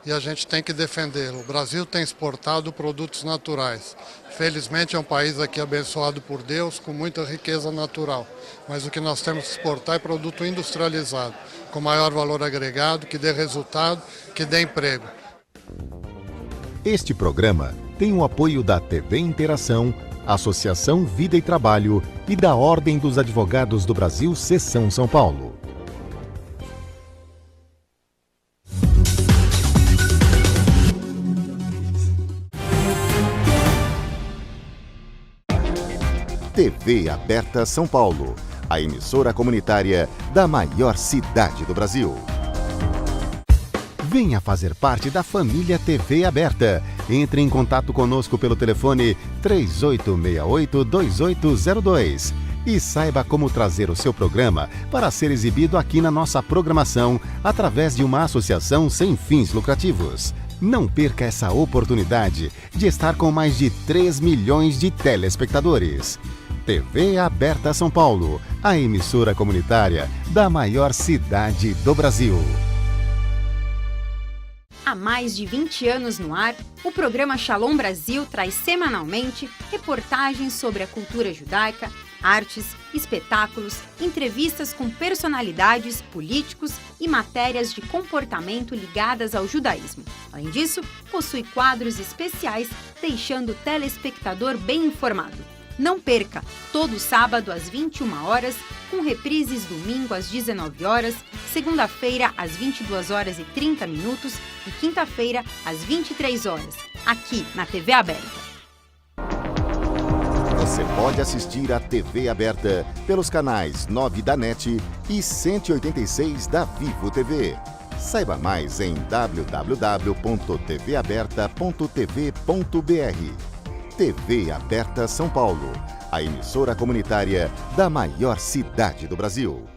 e a gente tem que defendê-lo. O Brasil tem exportado produtos naturais. Felizmente é um país aqui abençoado por Deus, com muita riqueza natural. Mas o que nós temos que exportar é produto industrializado, com maior valor agregado, que dê resultado, que dê emprego. Este programa tem o apoio da TV Interação, Associação Vida e Trabalho e da Ordem dos Advogados do Brasil, Seção São Paulo. TV Aberta São Paulo, a emissora comunitária da maior cidade do Brasil. Venha fazer parte da família TV Aberta. Entre em contato conosco pelo telefone 3868-2802 e saiba como trazer o seu programa para ser exibido aqui na nossa programação através de uma associação sem fins lucrativos. Não perca essa oportunidade de estar com mais de 3 milhões de telespectadores. TV Aberta São Paulo, a emissora comunitária da maior cidade do Brasil. Há mais de 20 anos no ar, o programa Shalom Brasil traz semanalmente reportagens sobre a cultura judaica, artes, espetáculos, entrevistas com personalidades, políticos e matérias de comportamento ligadas ao judaísmo. Além disso, possui quadros especiais, deixando o telespectador bem informado. Não perca, todo sábado às 21 horas, com reprises domingo às 19 horas, segunda-feira às 22 horas e 30 minutos e quinta-feira às 23 horas, aqui na TV Aberta. Você pode assistir a TV Aberta pelos canais 9 da NET e 186 da Vivo TV. Saiba mais em www.tvaberta.tv.br. TV Aberta São Paulo, a emissora comunitária da maior cidade do Brasil.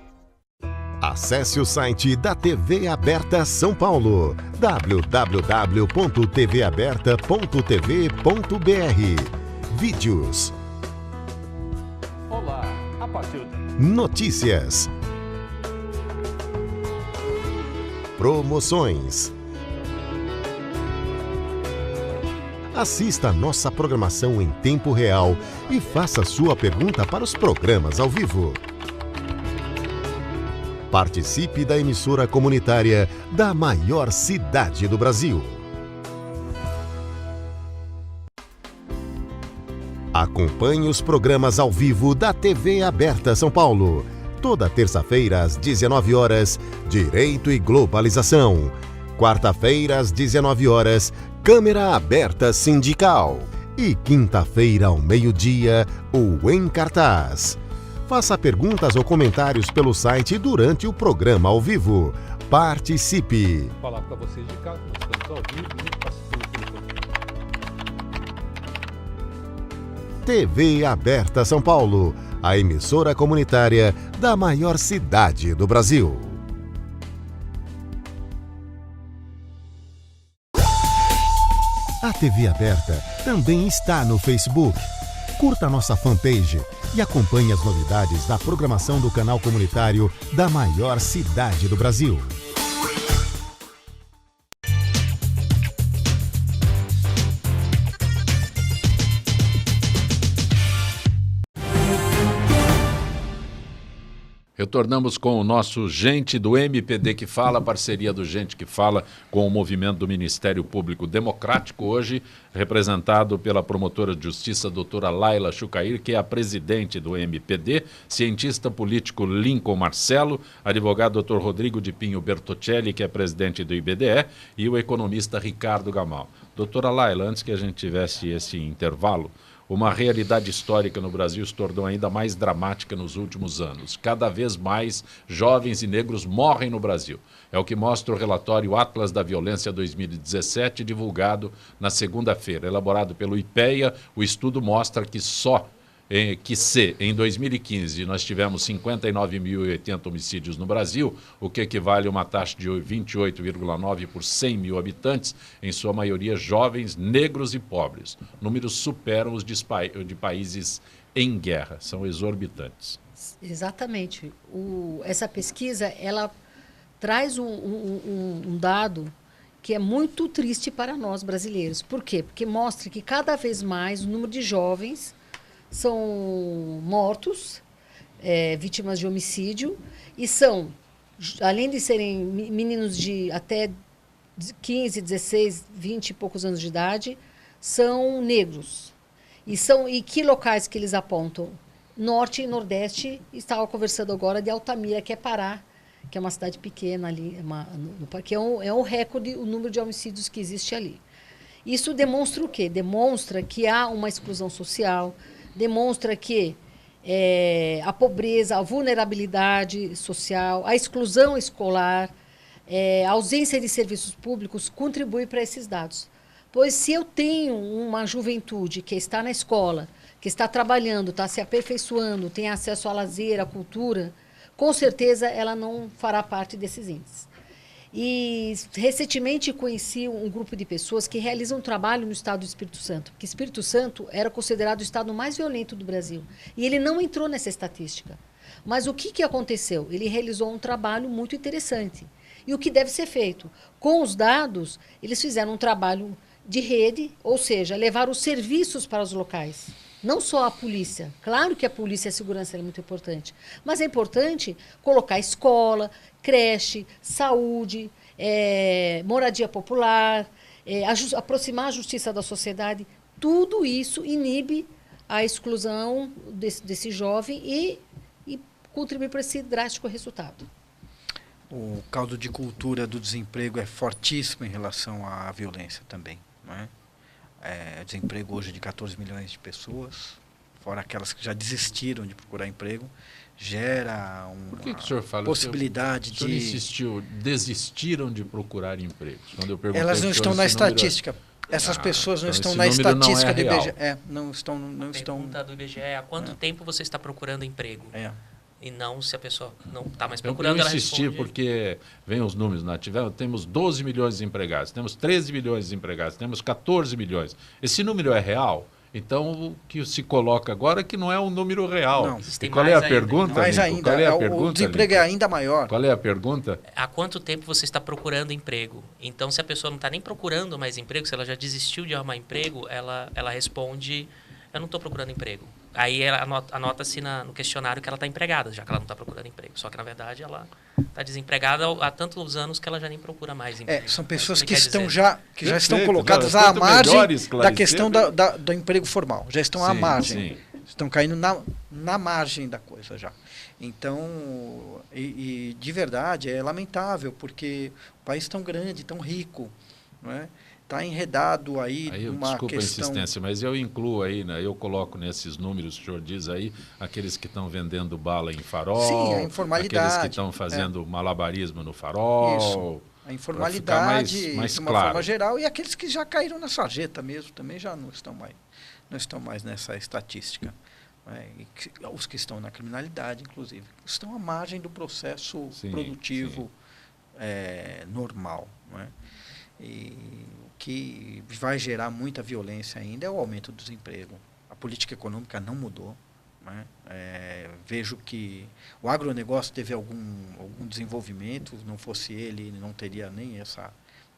Acesse o site da TV Aberta São Paulo, www.tvaberta.tv.br. Vídeos. Olá, a partir de... Notícias. Promoções. Assista a nossa programação em tempo real e faça sua pergunta para os programas ao vivo. Participe da emissora comunitária da maior cidade do Brasil. Acompanhe os programas ao vivo da TV Aberta São Paulo. Toda terça-feira às 19 horas, Direito e Globalização. Quarta-feira às 19 horas, Câmara Aberta Sindical. E quinta-feira ao meio-dia, o Em Cartaz. Faça perguntas ou comentários pelo site durante o programa ao vivo. Participe! Vou falar para vocês de casa, nós estamos ao vivo, TV Aberta São Paulo, a emissora comunitária da maior cidade do Brasil. A TV Aberta também está no Facebook. Curta nossa fanpage e acompanhe as novidades da programação do canal comunitário da maior cidade do Brasil. Retornamos com o nosso Gente do MPD que Fala, parceria do Gente que Fala com o movimento do Ministério Público Democrático, hoje representado pela promotora de justiça doutora Laila Chucair, que é a presidente do MPD, cientista político Lincoln Marcelo, advogado doutor Rodrigo de Pinho Bertocelli, que é presidente do IBDE, e o economista Ricardo Gamal. Doutora Laila, antes que a gente tivesse esse intervalo, uma realidade histórica no Brasil se tornou ainda mais dramática nos últimos anos. Cada vez mais jovens e negros morrem no Brasil. É o que mostra o relatório Atlas da Violência 2017, divulgado na segunda-feira. Elaborado pelo IPEA, o estudo mostra que em 2015 nós tivemos 59.080 homicídios no Brasil, o que equivale a uma taxa de 28,9 por 100 mil habitantes, em sua maioria jovens, negros e pobres. Números superam os de países em guerra, são exorbitantes. Exatamente. Essa pesquisa, ela traz um dado que é muito triste para nós brasileiros. Por quê? Porque mostra que cada vez mais o número de jovens são mortos, vítimas de homicídio, e são, além de serem meninos de até 15, 16, 20 e poucos anos de idade, são negros. E que locais que eles apontam? Norte e Nordeste. Estava conversando agora de Altamira, que é Pará, que é uma cidade pequena ali, que é um recorde o número de homicídios que existe ali. Isso demonstra o quê? Demonstra que há uma exclusão social, demonstra que a pobreza, a vulnerabilidade social, a exclusão escolar, a ausência de serviços públicos contribui para esses dados. Pois se eu tenho uma juventude que está na escola, que está trabalhando, está se aperfeiçoando, tem acesso a lazer, à cultura, com certeza ela não fará parte desses índices. E recentemente conheci um grupo de pessoas que realizam um trabalho no estado do Espírito Santo, porque Espírito Santo era considerado o estado mais violento do Brasil. E ele não entrou nessa estatística. Mas o que aconteceu? Ele realizou um trabalho muito interessante. E o que deve ser feito? Com os dados, eles fizeram um trabalho de rede, ou seja, levar os serviços para os locais. Não só a polícia. Claro que a polícia e a segurança é muito importante. Mas é importante colocar escola, creche, saúde, moradia popular, aproximar a justiça da sociedade. Tudo isso inibe a exclusão desse jovem e contribui para esse drástico resultado. O caldo de cultura do desemprego é fortíssimo em relação à violência também, não é? Desemprego hoje de 14 milhões de pessoas, fora aquelas que já desistiram de procurar emprego, gera uma Por que o senhor fala? possibilidade o senhor insistiu, desistiram de procurar empregos. Quando eu perguntei elas não estão na estatística. Essas pessoas não estão na estatística do IBGE. Não estão. A pergunta do IBGE é há quanto tempo você está procurando emprego? E não se a pessoa não está mais procurando, eu insisti ela responde... porque vem os números, né? Temos 12 milhões de desempregados, temos 13 milhões de desempregados, temos 14 milhões. Esse número é real? Então, o que se coloca agora é que não é um número real. Não, e qual é a pergunta, mais Lincoln? ainda, Qual é a pergunta, o desemprego Lincoln? é ainda maior. Qual é a pergunta? Há quanto tempo você está procurando emprego? Então, se a pessoa não está nem procurando mais emprego, se ela já desistiu de arrumar emprego, ela responde, eu não estou procurando emprego. Aí ela anota-se no questionário que ela está empregada, já que ela não está procurando emprego. Só que, na verdade, ela está desempregada há tantos anos que ela já nem procura mais emprego. São pessoas que estão já estão colocadas à margem da questão do emprego formal. Já estão à margem. Sim. Estão caindo na margem da coisa já. Então, de verdade, é lamentável, porque o país tão grande, tão rico, não é? Está enredado aí uma desculpa questão... a insistência, mas eu incluo aí, né, eu coloco nesses números que o senhor diz aí, aqueles que estão vendendo bala em farol, sim, a informalidade, aqueles que estão fazendo malabarismo no farol. Isso, a informalidade mais de uma claro. forma geral, e aqueles que já caíram na sarjeta mesmo, também já não estão mais nessa estatística. Os que estão na criminalidade, inclusive, estão à margem do processo produtivo normal, não é? E que vai gerar muita violência ainda é o aumento do desemprego. A política econômica não mudou. Né? Vejo que o agronegócio teve algum desenvolvimento, não fosse ele não teria nem esse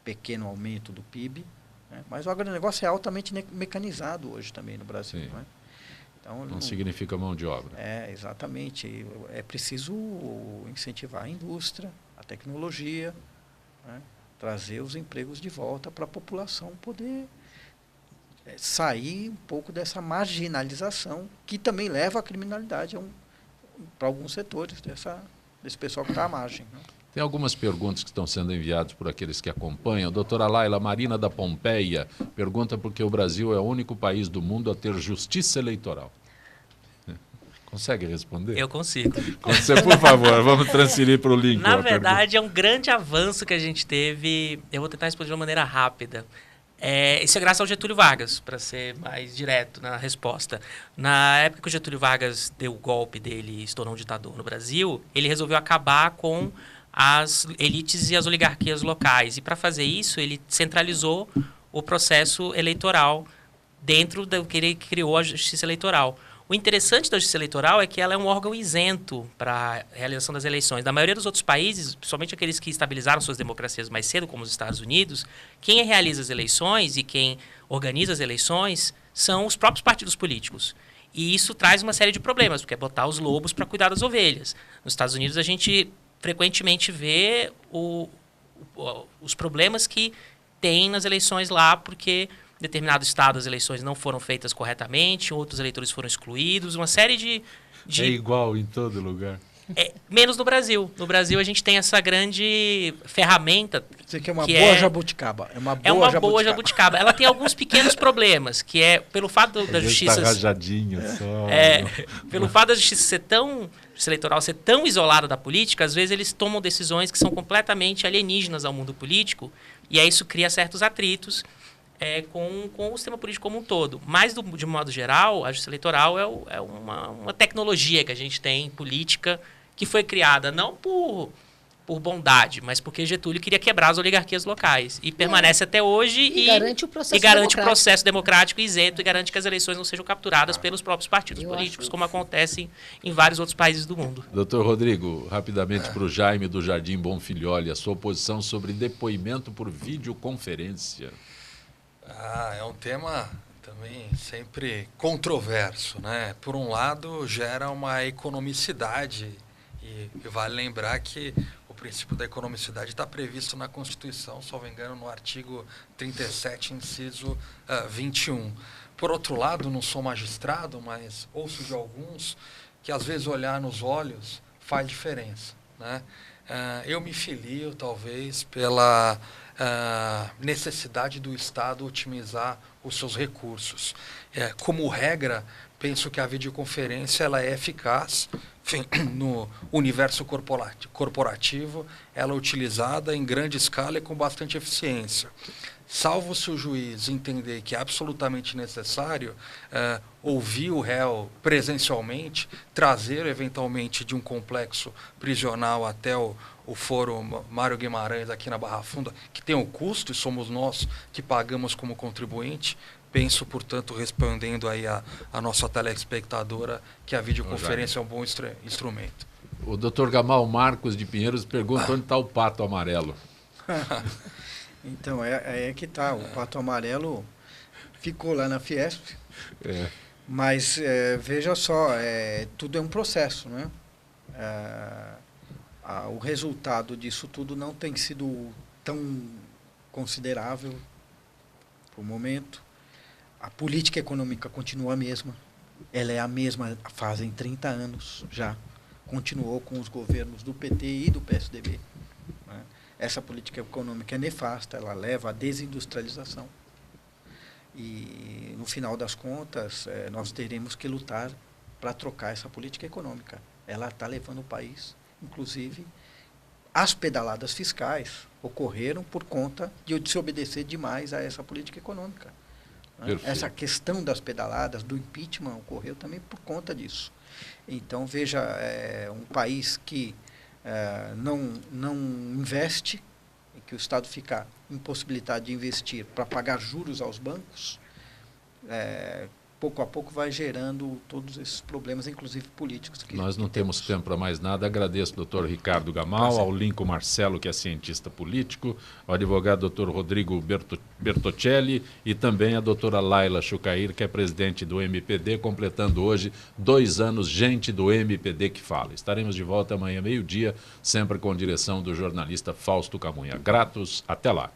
pequeno aumento do PIB, né? Mas o agronegócio é altamente mecanizado hoje também no Brasil. Né? Então, não significa mão de obra. Exatamente. É preciso incentivar a indústria, a tecnologia, né? Trazer os empregos de volta para a população poder sair um pouco dessa marginalização que também leva à criminalidade para alguns setores desse pessoal que está à margem. Né? Tem algumas perguntas que estão sendo enviadas por aqueles que acompanham. Doutora Laila Marina da Pompeia pergunta por que o Brasil é o único país do mundo a ter justiça eleitoral. Consegue responder? Eu consigo. Você, por favor, vamos transferir para o link. Na verdade, é um grande avanço que a gente teve. Eu vou tentar responder de uma maneira rápida. Isso é graças ao Getúlio Vargas, para ser mais direto na resposta. Na época que o Getúlio Vargas deu o golpe dele e se tornou um ditador no Brasil, ele resolveu acabar com as elites e as oligarquias locais. E para fazer isso, ele centralizou o processo eleitoral dentro do que ele criou a Justiça Eleitoral. O interessante da Justiça Eleitoral é que ela é um órgão isento para a realização das eleições. Na maioria dos outros países, principalmente aqueles que estabilizaram suas democracias mais cedo, como os Estados Unidos, quem realiza as eleições e quem organiza as eleições são os próprios partidos políticos. E isso traz uma série de problemas, porque é botar os lobos para cuidar das ovelhas. Nos Estados Unidos, a gente frequentemente vê os problemas que tem nas eleições lá, porque em determinado estado as eleições não foram feitas corretamente, outros eleitores foram excluídos, uma série de... É igual em todo lugar. Menos no Brasil. No Brasil a gente tem essa grande ferramenta. Você que é uma boa jabuticaba. É uma boa jabuticaba. Ela tem alguns pequenos problemas, que é pelo fato da justiça... Tá rajadinho só. Pelo fato da justiça eleitoral ser tão isolada da política, às vezes eles tomam decisões que são completamente alienígenas ao mundo político, e aí isso cria certos atritos com o sistema político como um todo. Mas, de modo geral, a justiça eleitoral é uma tecnologia que a gente tem política que foi criada não por bondade, mas porque Getúlio queria quebrar as oligarquias locais. E permanece até hoje e garante o processo democrático isento e garante que as eleições não sejam capturadas pelos próprios partidos políticos, como acontece em vários outros países do mundo. Doutor Rodrigo, rapidamente para o Jaime do Jardim Bonfilholi, a sua posição sobre depoimento por videoconferência. É um tema também sempre controverso, né? Por um lado, gera uma economicidade e vale lembrar que o princípio da economicidade está previsto na Constituição, salvo engano, no artigo 37, inciso 21. Por outro lado, não sou magistrado, mas ouço de alguns que às vezes olhar nos olhos faz diferença, né? Eu me filio, talvez, pela necessidade do Estado otimizar os seus recursos. Como regra, penso que a videoconferência ela é eficaz, enfim, no universo corporativo, ela é utilizada em grande escala e com bastante eficiência. Salvo se o juiz entender que é absolutamente necessário ouvir o réu presencialmente, trazer eventualmente de um complexo prisional até o Fórum Mário Guimarães aqui na Barra Funda, que tem um custo e somos nós que pagamos como contribuinte. Penso, portanto, respondendo aí a nossa telespectadora, que a videoconferência é um bom instrumento. O doutor Gamal Marcos de Pinheiros pergunta onde está o pato amarelo. Então, é que está. O pato amarelo ficou lá na Fiesp. Mas, veja só, tudo é um processo, né? O resultado disso tudo não tem sido tão considerável por momento. A política econômica continua a mesma. Ela é a mesma, fazem 30 anos já. Continuou com os governos do PT e do PSDB. Né? Essa política econômica é nefasta, ela leva à desindustrialização. E, no final das contas, nós teremos que lutar para trocar essa política econômica. Ela está levando o país, inclusive, as pedaladas fiscais ocorreram por conta de se obedecer demais a essa política econômica. Né? Essa questão das pedaladas, do impeachment, ocorreu também por conta disso. Então, veja, um país que não investe, que o Estado ficar impossibilitado de investir para pagar juros aos bancos, pouco a pouco vai gerando todos esses problemas, inclusive políticos. Nós não temos tempo para mais nada. Agradeço ao doutor Ricardo Gamal, ao Lincoln Marcelo, que é cientista político, ao advogado doutor Rodrigo Bertocelli e também a doutora Laila Chucair, que é presidente do MPD, completando hoje 2 anos, gente do MPD que fala. Estaremos de volta amanhã, meio-dia, sempre com direção do jornalista Fausto Camunha. Gratos, até lá.